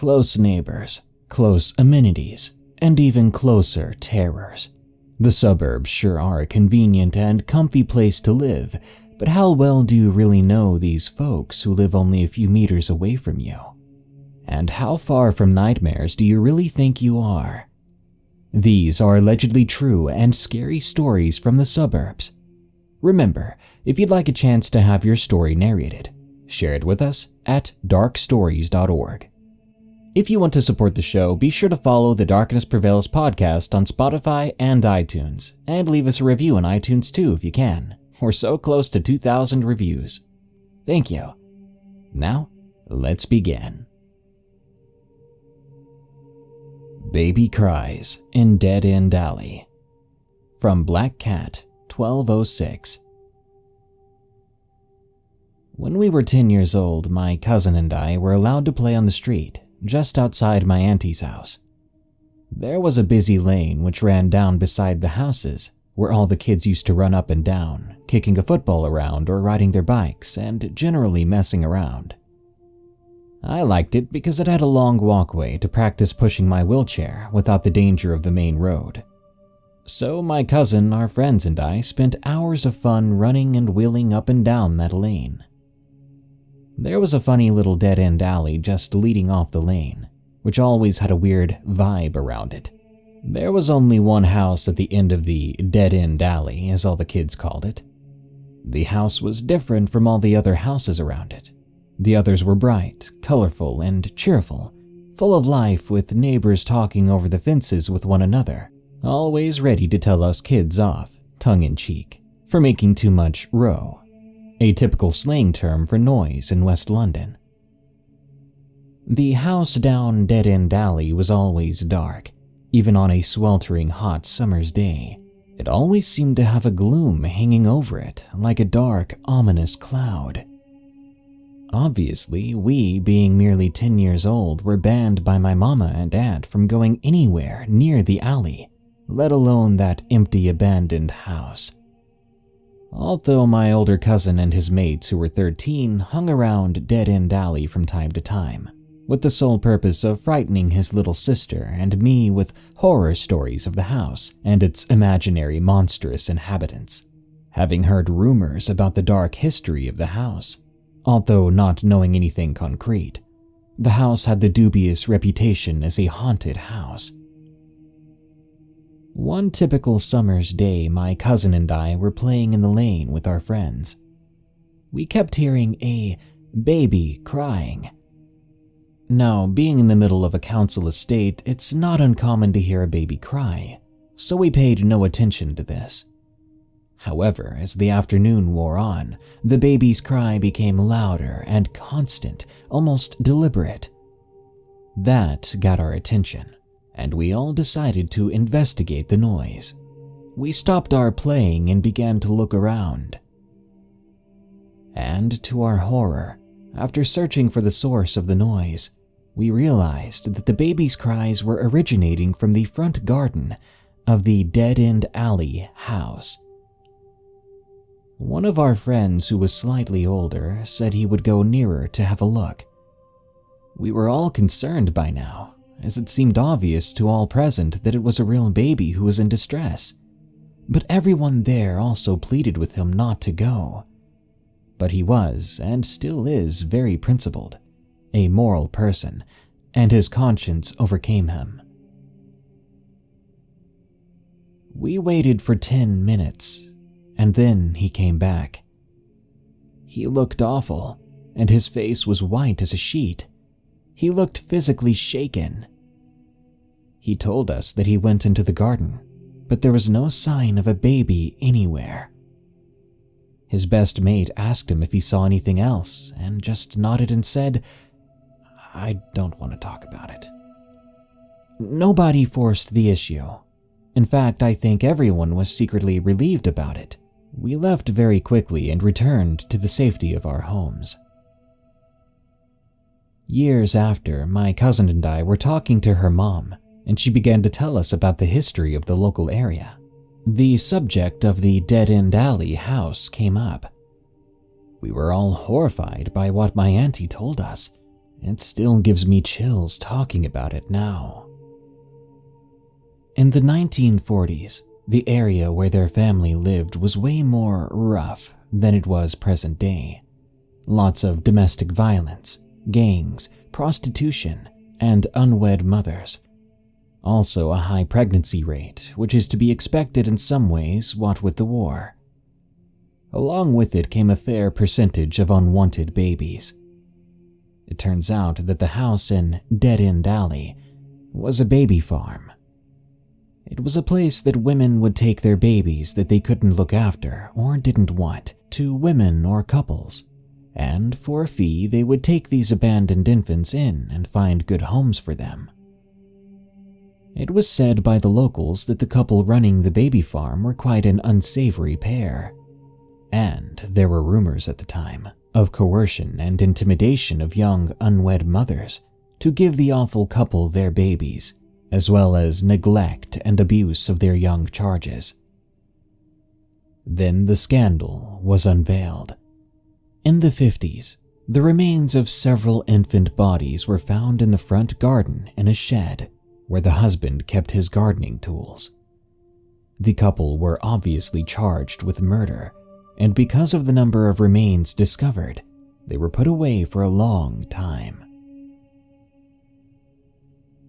Close neighbors, close amenities, and even closer terrors. The suburbs sure are a convenient and comfy place to live, but how well do you really know these folks who live only a few meters away from you? And how far from nightmares do you really think you are? These are allegedly true and scary stories from the suburbs. Remember, if you'd like a chance to have your story narrated, share it with us at darkstories.org. If you want to support the show, be sure to follow the Darkness Prevails podcast on Spotify and iTunes, and leave us a review on iTunes too if you can. We're so close to 2,000 reviews. Thank you. Now, let's begin. Baby Cries in Dead End Alley. From Black Cat, 1206. When we were 10 years old, my cousin and I were allowed to play on the street, just outside my auntie's house. There was a busy lane which ran down beside the houses, where all the kids used to run up and down, kicking a football around or riding their bikes and generally messing around. I liked it because it had a long walkway to practice pushing my wheelchair without the danger of the main road. So my cousin, our friends, and I spent hours of fun running and wheeling up and down that lane. There was a funny little dead-end alley just leading off the lane, which always had a weird vibe around it. There was only one house at the end of the dead-end alley, as all the kids called it. The house was different from all the other houses around it. The others were bright, colorful, and cheerful, full of life with neighbors talking over the fences with one another, always ready to tell us kids off, tongue-in-cheek, for making too much row, a typical slang term for noise in West London. The house down dead-end alley was always dark, even on a sweltering hot summer's day. It always seemed to have a gloom hanging over it, like a dark, ominous cloud. Obviously, we, being merely 10 years old, were banned by my mama and aunt from going anywhere near the alley, let alone that empty, abandoned house. Although my older cousin and his mates, who were 13, hung around dead-end alley from time to time, with the sole purpose of frightening his little sister and me with horror stories of the house and its imaginary monstrous inhabitants. Having heard rumors about the dark history of the house, although not knowing anything concrete, the house had the dubious reputation as a haunted house. One typical summer's day, my cousin and I were playing in the lane with our friends. We kept hearing a baby crying. Now, being in the middle of a council estate, it's not uncommon to hear a baby cry, so we paid no attention to this. However, as the afternoon wore on, the baby's cry became louder and constant, almost deliberate. That got our attention, and we all decided to investigate the noise. We stopped our playing and began to look around. And to our horror, after searching for the source of the noise, we realized that the baby's cries were originating from the front garden of the dead-end alley house. One of our friends, who was slightly older, said he would go nearer to have a look. We were all concerned by now, as it seemed obvious to all present that it was a real baby who was in distress. But everyone there also pleaded with him not to go. But he was, and still is, very principled, a moral person, and his conscience overcame him. We waited for 10 minutes. And then he came back. He looked awful, and his face was white as a sheet. He looked physically shaken. He told us that he went into the garden, but there was no sign of a baby anywhere. His best mate asked him if he saw anything else, and just nodded and said, "I don't want to talk about it." Nobody forced the issue. In fact, I think everyone was secretly relieved about it. We left very quickly and returned to the safety of our homes. Years after, my cousin and I were talking to her mom, and she began to tell us about the history of the local area. The subject of the dead-end alley house came up. We were all horrified by what my auntie told us, It still gives me chills talking about it now. In the 1940s, the area where their family lived was way more rough than it was present day. Lots of domestic violence, gangs, prostitution, and unwed mothers. Also a high pregnancy rate, which is to be expected in some ways, what with the war. Along with it came a fair percentage of unwanted babies. It turns out that the house in Dead End Alley was a baby farm. It was a place that women would take their babies that they couldn't look after or didn't want to women or couples, and for a fee they would take these abandoned infants in and find good homes for them. It was said by the locals that the couple running the baby farm were quite an unsavory pair, and there were rumors at the time of coercion and intimidation of young unwed mothers to give the awful couple their babies, as well as neglect and abuse of their young charges. Then the scandal was unveiled. In the 50s, the remains of several infant bodies were found in the front garden in a shed where the husband kept his gardening tools. The couple were obviously charged with murder, and because of the number of remains discovered, they were put away for a long time.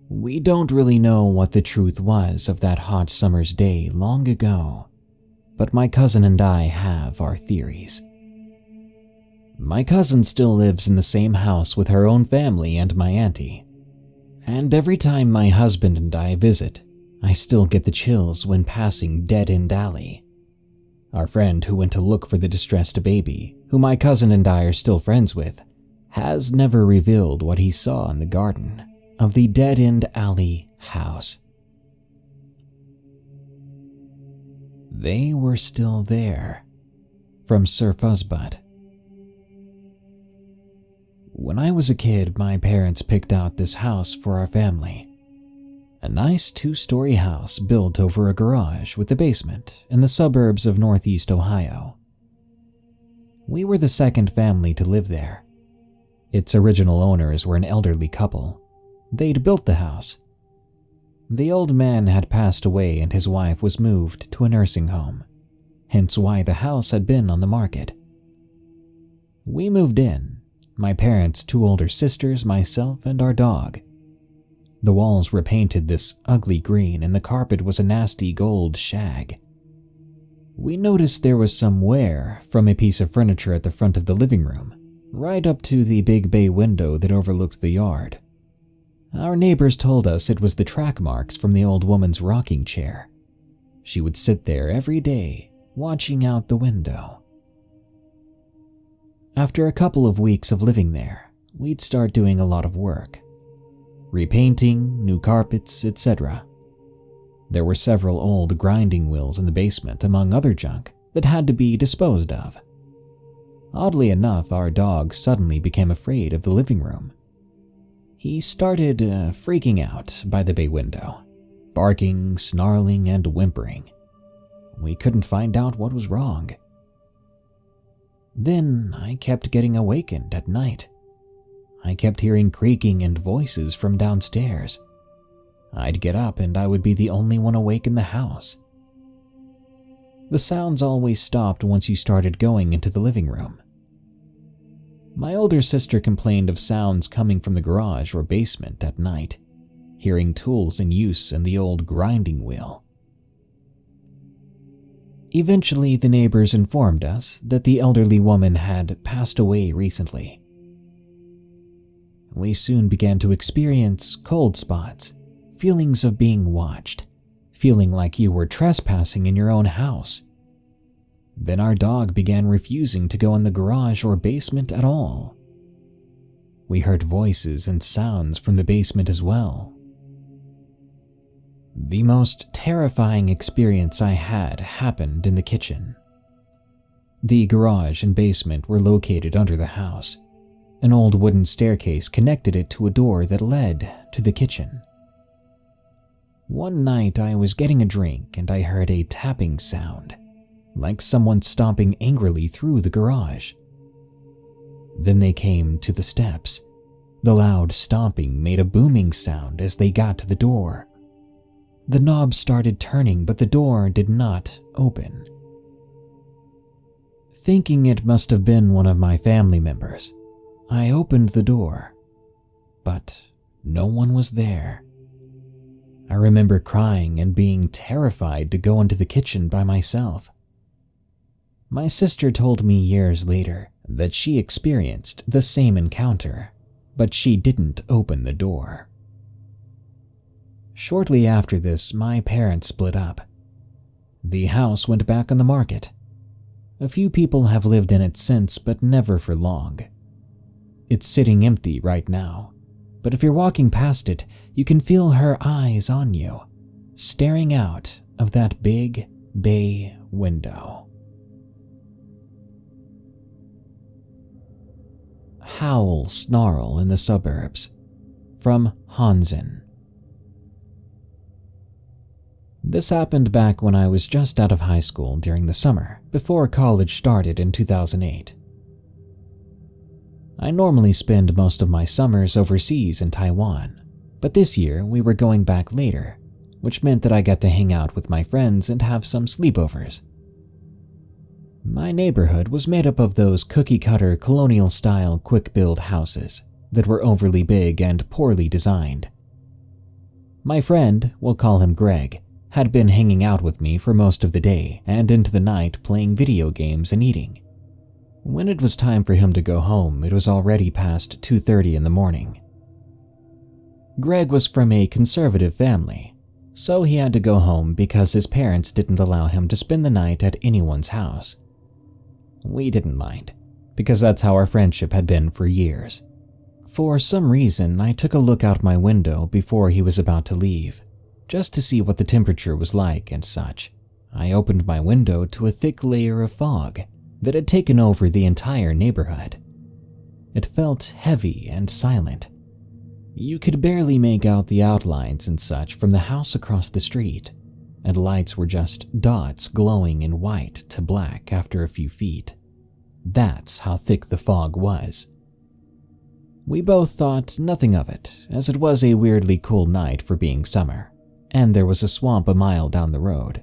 We don't really know what the truth was of that hot summer's day long ago, but my cousin and I have our theories. My cousin still lives in the same house with her own family and my auntie, and every time my husband and I visit, I still get the chills when passing Dead End Alley. Our friend who went to look for the distressed baby, who my cousin and I are still friends with, has never revealed what he saw in the garden of the Dead End Alley house. They were still there. From Sir Fuzzbutt. When I was a kid, my parents picked out this house for our family. A nice 2-story house built over a garage with a basement in the suburbs of Northeast Ohio. We were the second family to live there. Its original owners were an elderly couple. They'd built the house. The old man had passed away and his wife was moved to a nursing home, hence why the house had been on the market. We moved in, my parents' 2 older sisters, myself, and our dog. The walls were painted this ugly green and the carpet was a nasty gold shag. We noticed there was some wear from a piece of furniture at the front of the living room, right up to the big bay window that overlooked the yard. Our neighbors told us it was the track marks from the old woman's rocking chair. She would sit there every day, watching out the window. After a couple of weeks of living there, we'd start doing a lot of work. Repainting, new carpets, etc. There were several old grinding wheels in the basement, among other junk, that had to be disposed of. Oddly enough, our dog suddenly became afraid of the living room. He started freaking out by the bay window, barking, snarling, and whimpering. We couldn't find out what was wrong. Then I kept getting awakened at night. I kept hearing creaking and voices from downstairs. I'd get up and I would be the only one awake in the house. The sounds always stopped once you started going into the living room. My older sister complained of sounds coming from the garage or basement at night, hearing tools in use and the old grinding wheel. Eventually, the neighbors informed us that the elderly woman had passed away recently. We soon began to experience cold spots, feelings of being watched, feeling like you were trespassing in your own house. Then our dog began refusing to go in the garage or basement at all. We heard voices and sounds from the basement as well. The most terrifying experience I had happened in the kitchen. The garage and basement were located under the house. An old wooden staircase connected it to a door that led to the kitchen. One night I was getting a drink and I heard a tapping sound, like someone stomping angrily through the garage. Then they came to the steps, The loud stomping made a booming sound as they got to the door. The knob started turning, but the door did not open. Thinking it must have been one of my family members, I opened the door, but no one was there. I remember crying and being terrified to go into the kitchen by myself. My sister told me years later that she experienced the same encounter, but she didn't open the door. Shortly after this, my parents split up. The house went back on the market. A few people have lived in it since, but never for long. It's sitting empty right now, but if you're walking past it, you can feel her eyes on you, staring out of that big bay window. Howl, Snarl in the Suburbs, from Hanzen. This happened back when I was just out of high school during the summer, before college started in 2008. I normally spend most of my summers overseas in Taiwan, but this year we were going back later, which meant that I got to hang out with my friends and have some sleepovers. My neighborhood was made up of those cookie-cutter colonial-style quick-build houses that were overly big and poorly designed. My friend, we'll call him Greg, had been hanging out with me for most of the day and into the night playing video games and eating. When it was time for him to go home, it was already past 2:30 in the morning. Greg was from a conservative family, so he had to go home because his parents didn't allow him to spend the night at anyone's house. We didn't mind, because that's how our friendship had been for years. For some reason, I took a look out my window before he was about to leave, just to see what the temperature was like and such. I opened my window to a thick layer of fog that had taken over the entire neighborhood. It felt heavy and silent. You could barely make out the outlines and such from the house across the street, and lights were just dots glowing in white to black after a few feet. That's how thick the fog was. We both thought nothing of it, as it was a weirdly cool night for being summer, and there was a swamp a mile down the road.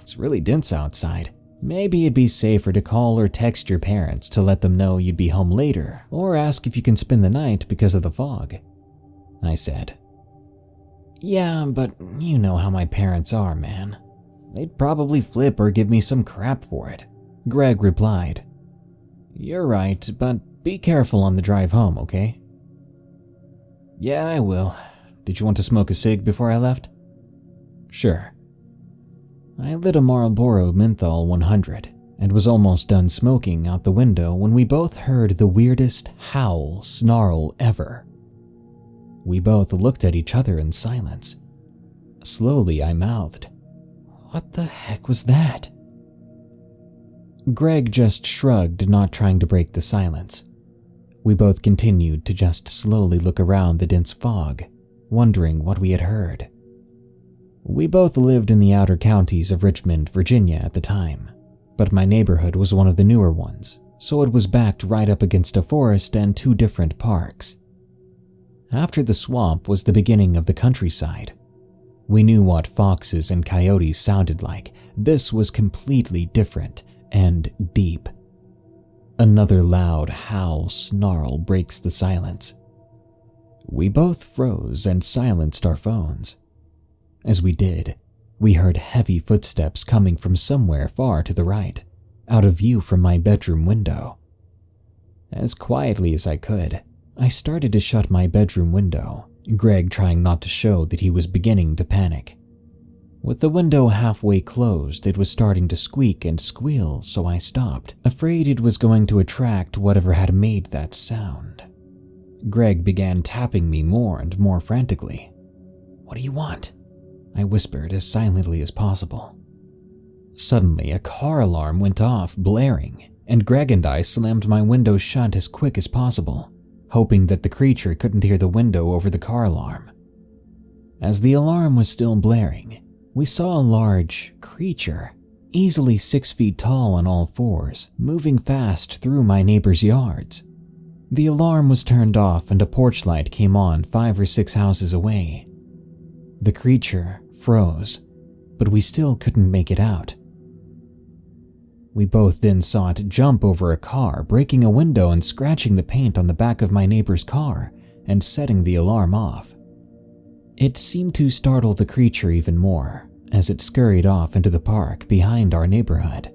It's really dense outside. Maybe it'd be safer to call or text your parents to let them know you'd be home later, or ask if you can spend the night because of the fog, I said. Yeah, but you know how my parents are, man. They'd probably flip or give me some crap for it, Greg replied. You're right, but be careful on the drive home, okay? Yeah, I will. Did you want to smoke a cig before I left? Sure. I lit a Marlboro Menthol 100 and was almost done smoking out the window when we both heard the weirdest howl snarl ever. We both looked at each other in silence. Slowly, I mouthed, "What the heck was that?" Greg just shrugged, not trying to break the silence. We both continued to just slowly look around the dense fog, wondering what we had heard. We both lived in the outer counties of Richmond, Virginia at the time, but my neighborhood was one of the newer ones, so it was backed right up against a forest and 2 different parks. After the swamp was the beginning of the countryside. We knew what foxes and coyotes sounded like. This was completely different and deep. Another loud howl snarl breaks the silence. We both froze and silenced our phones. As we did, we heard heavy footsteps coming from somewhere far to the right, out of view from my bedroom window. As quietly as I could, I started to shut my bedroom window, Greg trying not to show that he was beginning to panic. With the window halfway closed, it was starting to squeak and squeal, so I stopped, afraid it was going to attract whatever had made that sound. Greg began tapping me more and more frantically. "What do you want?" I whispered as silently as possible. Suddenly, a car alarm went off, blaring, and Greg and I slammed my window shut as quick as possible, hoping that the creature couldn't hear the window over the car alarm. As the alarm was still blaring, we saw a large creature, easily 6 feet tall on all fours, moving fast through my neighbor's yards. The alarm was turned off and a porch light came on 5 or 6 houses away. The creature froze, but we still couldn't make it out. We both then saw it jump over a car, breaking a window and scratching the paint on the back of my neighbor's car and setting the alarm off. It seemed to startle the creature even more as it scurried off into the park behind our neighborhood.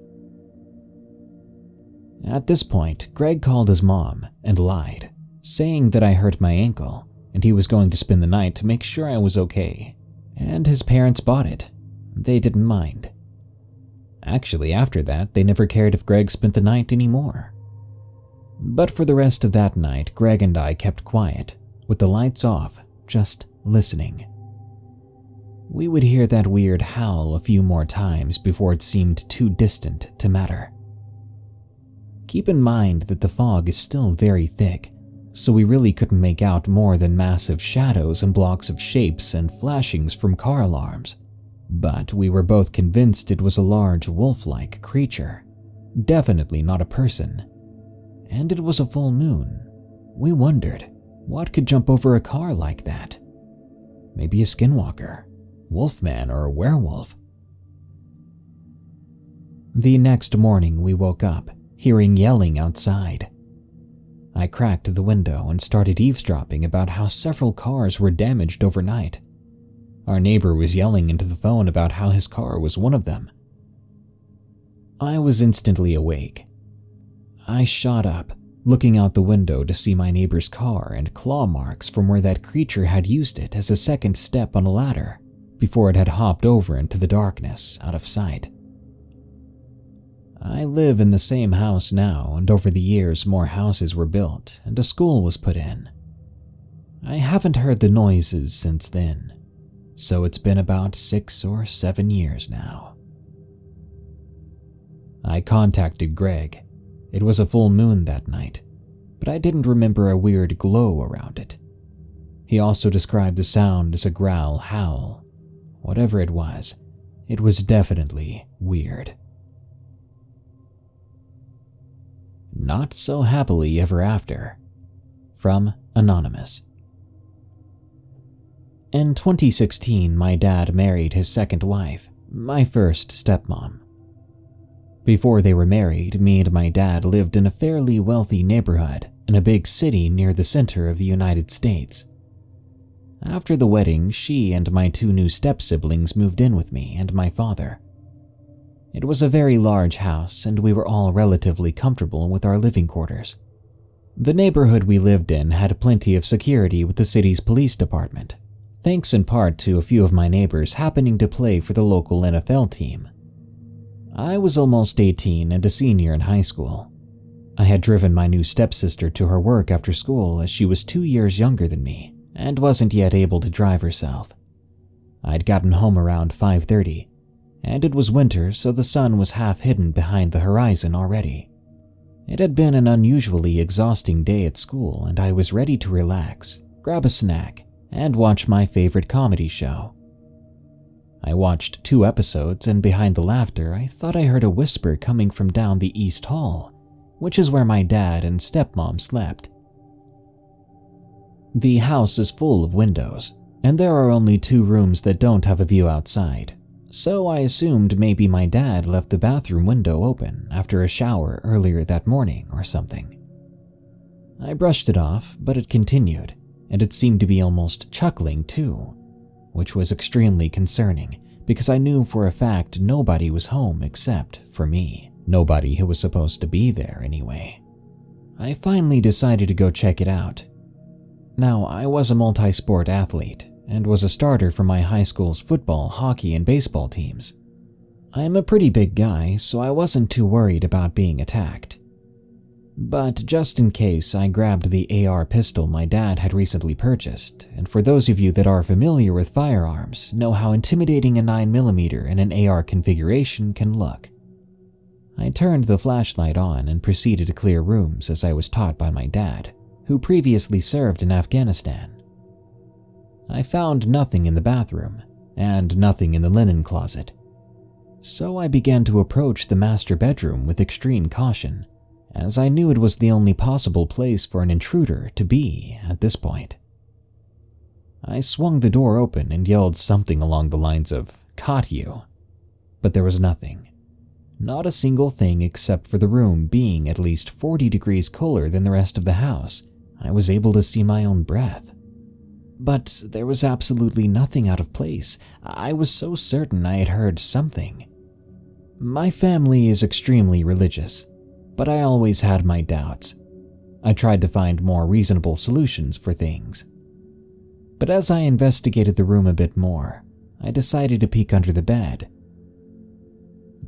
At this point, Greg called his mom and lied, saying that I hurt my ankle and he was going to spend the night to make sure I was okay. And his parents bought it. They didn't mind. Actually, after that, they never cared if Greg spent the night anymore. But for the rest of that night, Greg and I kept quiet, with the lights off, just listening. We would hear that weird howl a few more times before it seemed too distant to matter. Keep in mind that the fog is still very thick, so we really couldn't make out more than massive shadows and blocks of shapes and flashings from car alarms. But we were both convinced it was a large wolf-like creature, definitely not a person. And it was a full moon. We wondered, what could jump over a car like that? Maybe a skinwalker, wolfman, or a werewolf. The next morning we woke up, hearing yelling outside. I cracked the window and started eavesdropping about how several cars were damaged overnight. Our neighbor was yelling into the phone about how his car was one of them. I was instantly awake. I shot up, looking out the window to see my neighbor's car and claw marks from where that creature had used it as a second step on a ladder before it had hopped over into the darkness out of sight. I live in the same house now, and over the years more houses were built and a school was put in. I haven't heard the noises since then, so it's been about 6 or 7 years now. I contacted Greg. It was a full moon that night, but I didn't remember a weird glow around it. He also described the sound as a growl howl. Whatever it was definitely weird. Not so happily ever after. From Anonymous. In 2016, my dad married his second wife, my first stepmom. Before they were married, me and my dad lived in a fairly wealthy neighborhood in a big city near the center of the United States. After the wedding, she and my 2 new step-siblings moved in with me and my father. It was a very large house, and we were all relatively comfortable with our living quarters. The neighborhood we lived in had plenty of security with the city's police department, thanks in part to a few of my neighbors happening to play for the local NFL team. I was almost 18 and a senior in high school. I had driven my new stepsister to her work after school as she was 2 years younger than me and wasn't yet able to drive herself. I'd gotten home around 5:30, and it was winter, so the sun was half hidden behind the horizon already. It had been an unusually exhausting day at school, and I was ready to relax, grab a snack, and watch my favorite comedy show. I watched 2 episodes, and behind the laughter, I thought I heard a whisper coming from down the East Hall, which is where my dad and stepmom slept. The house is full of windows, and there are only 2 rooms that don't have a view outside, so I assumed maybe my dad left the bathroom window open after a shower earlier that morning or something. I brushed it off, but it continued, and it seemed to be almost chuckling too, which was extremely concerning because I knew for a fact nobody was home except for me. Nobody who was supposed to be there anyway. I finally decided to go check it out. Now, I was a multi-sport athlete and was a starter for my high school's football, hockey, and baseball teams. I am a pretty big guy, so I wasn't too worried about being attacked. But just in case, I grabbed the AR pistol my dad had recently purchased, and for those of you that are familiar with firearms, know how intimidating a 9mm in an AR configuration can look. I turned the flashlight on and proceeded to clear rooms as I was taught by my dad, who previously served in Afghanistan. I found nothing in the bathroom, and nothing in the linen closet. So I began to approach the master bedroom with extreme caution, as I knew it was the only possible place for an intruder to be at this point. I swung the door open and yelled something along the lines of, "Caught you," but there was nothing. Not a single thing except for the room being at least 40 degrees cooler than the rest of the house. I was able to see my own breath. But there was absolutely nothing out of place. I was so certain I had heard something. My family is extremely religious, but I always had my doubts. I tried to find more reasonable solutions for things. But as I investigated the room a bit more, I decided to peek under the bed.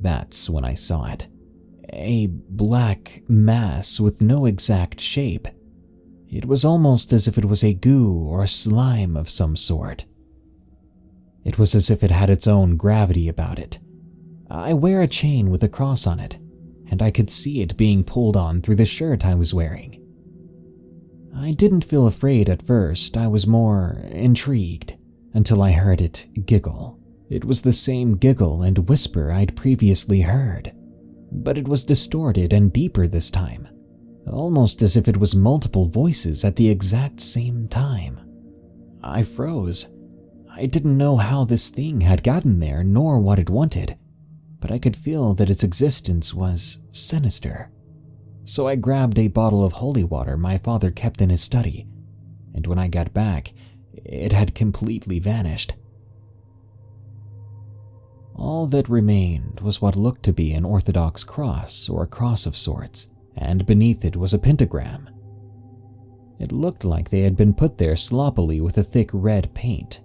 That's when I saw it. A black mass with no exact shape. It was almost as if it was a goo or slime of some sort. It was as if it had its own gravity about it. I wear a chain with a cross on it, and I could see it being pulled on through the shirt I was wearing. I didn't feel afraid at first, I was more intrigued, until I heard it giggle. It was the same giggle and whisper I'd previously heard, but it was distorted and deeper this time, almost as if it was multiple voices at the exact same time. I froze. I didn't know how this thing had gotten there nor what it wanted, but I could feel that its existence was sinister. So I grabbed a bottle of holy water my father kept in his study, and when I got back, it had completely vanished. All that remained was what looked to be an Orthodox cross or a cross of sorts, and beneath it was a pentagram. It looked like they had been put there sloppily with a thick red paint.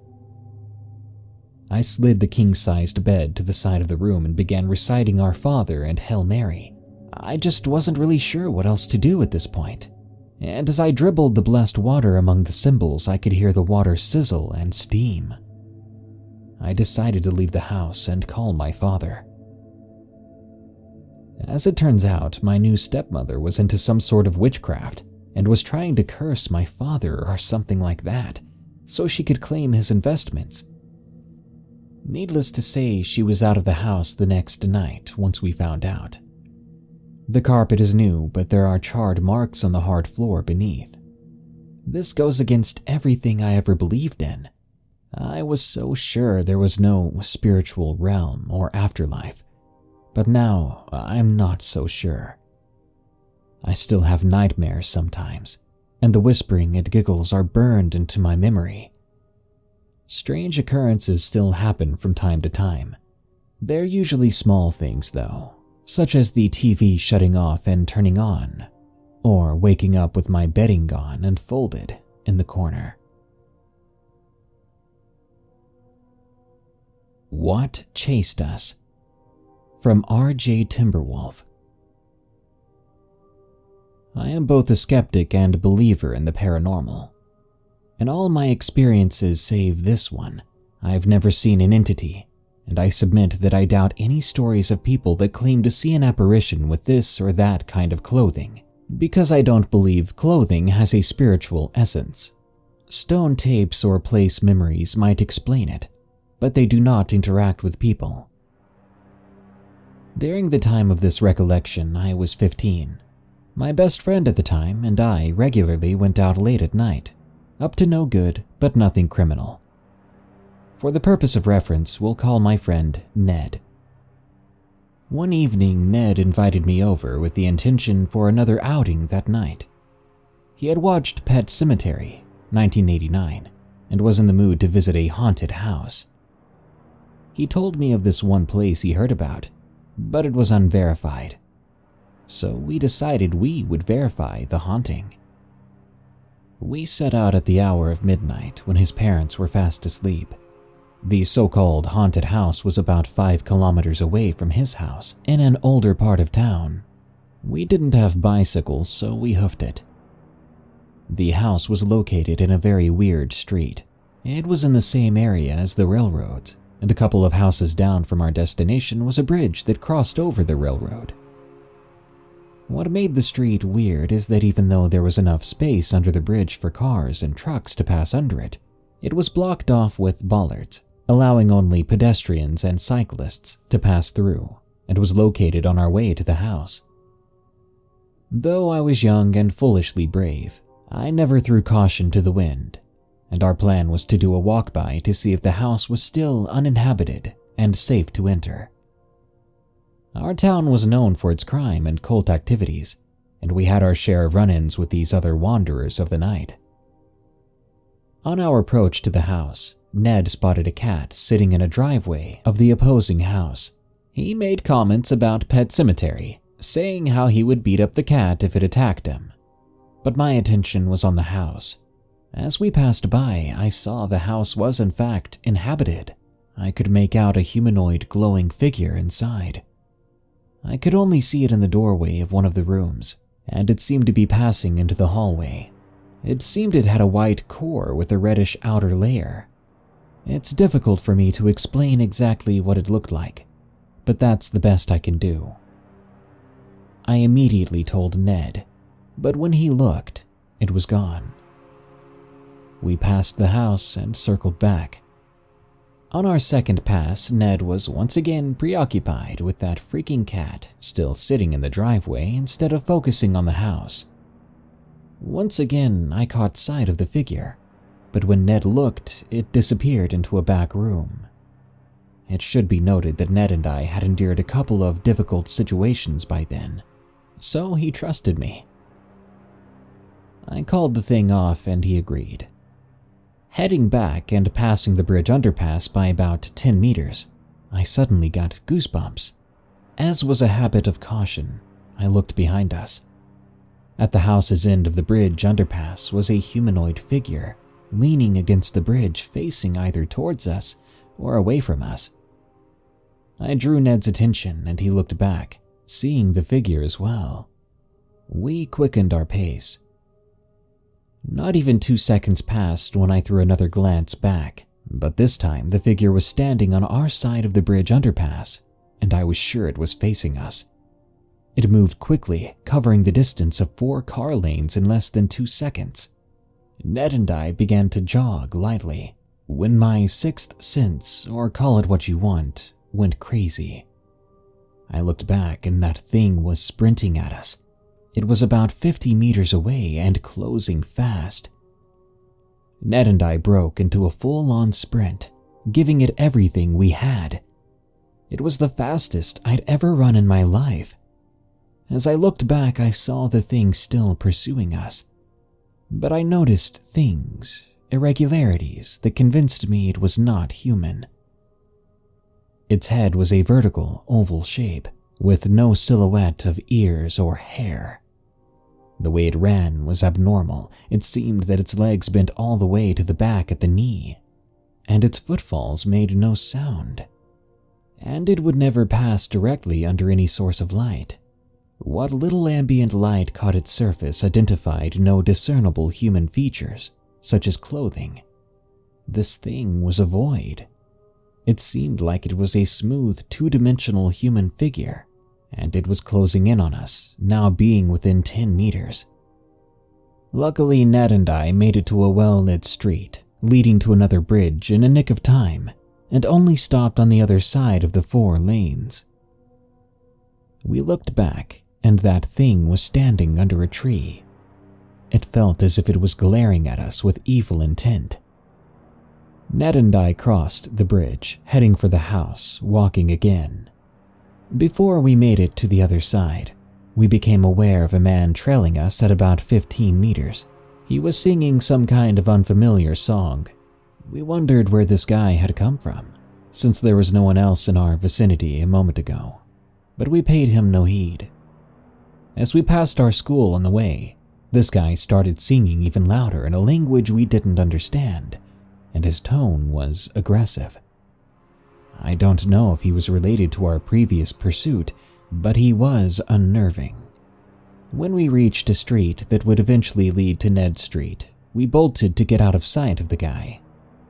I slid the king-sized bed to the side of the room and began reciting Our Father and Hail Mary. I just wasn't really sure what else to do at this point, and as I dribbled the blessed water among the symbols, I could hear the water sizzle and steam. I decided to leave the house and call my father. As it turns out, my new stepmother was into some sort of witchcraft and was trying to curse my father or something like that, so she could claim his investments. Needless to say, she was out of the house the next night once we found out. The carpet is new, but there are charred marks on the hard floor beneath. This goes against everything I ever believed in. I was so sure there was no spiritual realm or afterlife, but now I'm not so sure. I still have nightmares sometimes, and the whispering and giggles are burned into my memory. Strange occurrences still happen from time to time. They're usually small things though, such as the TV shutting off and turning on, or waking up with my bedding gone and folded in the corner. What Chased Us? From RJ Timberwolf. I am both a skeptic and a believer in the paranormal. In all my experiences save this one, I've never seen an entity, and I submit that I doubt any stories of people that claim to see an apparition with this or that kind of clothing, because I don't believe clothing has a spiritual essence. Stone tapes or place memories might explain it, but they do not interact with people. During the time of this recollection, I was 15. My best friend at the time and I regularly went out late at night, up to no good, but nothing criminal. For the purpose of reference, we'll call my friend Ned. One evening, Ned invited me over with the intention for another outing that night. He had watched Pet Sematary, 1989, and was in the mood to visit a haunted house. He told me of this one place he heard about, but it was unverified. So we decided we would verify the haunting. We set out at the hour of midnight when his parents were fast asleep. The so-called haunted house was about 5 kilometers away from his house in an older part of town. We didn't have bicycles, so we hoofed it. The house was located in a very weird street. It was in the same area as the railroads, and a couple of houses down from our destination was a bridge that crossed over the railroad. What made the street weird is that even though there was enough space under the bridge for cars and trucks to pass under it, it was blocked off with bollards, allowing only pedestrians and cyclists to pass through, and was located on our way to the house. Though I was young and foolishly brave, I never threw caution to the wind, and our plan was to do a walk-by to see if the house was still uninhabited and safe to enter. Our town was known for its crime and cult activities, and we had our share of run-ins with these other wanderers of the night. On our approach to the house, Ned spotted a cat sitting in a driveway of the opposing house. He made comments about Pet Cemetery, saying how he would beat up the cat if it attacked him. But my attention was on the house. As we passed by, I saw the house was in fact inhabited. I could make out a humanoid glowing figure inside. I could only see it in the doorway of one of the rooms, and it seemed to be passing into the hallway. It seemed it had a white core with a reddish outer layer. It's difficult for me to explain exactly what it looked like, but that's the best I can do. I immediately told Ned, but when he looked, it was gone. We passed the house and circled back. On our second pass, Ned was once again preoccupied with that freaking cat still sitting in the driveway instead of focusing on the house. Once again, I caught sight of the figure, but when Ned looked, it disappeared into a back room. It should be noted that Ned and I had endured a couple of difficult situations by then, so he trusted me. I called the thing off and he agreed. Heading back and passing the bridge underpass by about 10 meters, I suddenly got goosebumps. As was a habit of caution, I looked behind us. At the house's end of the bridge underpass was a humanoid figure, leaning against the bridge facing either towards us or away from us. I drew Ned's attention and he looked back, seeing the figure as well. We quickened our pace. Not even 2 seconds passed when I threw another glance back, but this time the figure was standing on our side of the bridge underpass, and I was sure it was facing us. It moved quickly, covering the distance of 4 car lanes in less than 2 seconds. Ned and I began to jog lightly, when my sixth sense, or call it what you want, went crazy. I looked back and that thing was sprinting at us. It was about 50 meters away and closing fast. Ned and I broke into a full-on sprint, giving it everything we had. It was the fastest I'd ever run in my life. As I looked back, I saw the thing still pursuing us. But I noticed things, irregularities, that convinced me it was not human. Its head was a vertical, oval shape, with no silhouette of ears or hair. The way it ran was abnormal. It seemed that its legs bent all the way to the back at the knee, and its footfalls made no sound. And it would never pass directly under any source of light. What little ambient light caught its surface identified no discernible human features, such as clothing. This thing was a void. It seemed like it was a smooth, two-dimensional human figure, and it was closing in on us, now being within 10 meters. Luckily, Ned and I made it to a well-lit street, leading to another bridge in a nick of time, and only stopped on the other side of the 4 lanes. We looked back, and that thing was standing under a tree. It felt as if it was glaring at us with evil intent. Ned and I crossed the bridge, heading for the house, walking again. Before we made it to the other side, we became aware of a man trailing us at about 15 meters. He was singing some kind of unfamiliar song. We wondered where this guy had come from, since there was no one else in our vicinity a moment ago, but we paid him no heed. As we passed our school on the way, this guy started singing even louder in a language we didn't understand, and his tone was aggressive. I don't know if he was related to our previous pursuit, but he was unnerving. When we reached a street that would eventually lead to Ned Street, we bolted to get out of sight of the guy.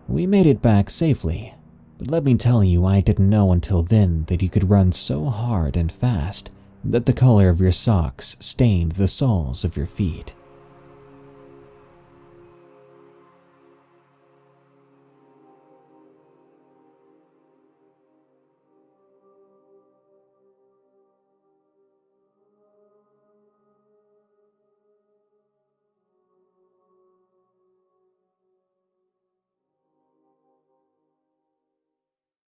We made it back safely, but let me tell you, I didn't know until then that you could run so hard and fast that the color of your socks stained the soles of your feet.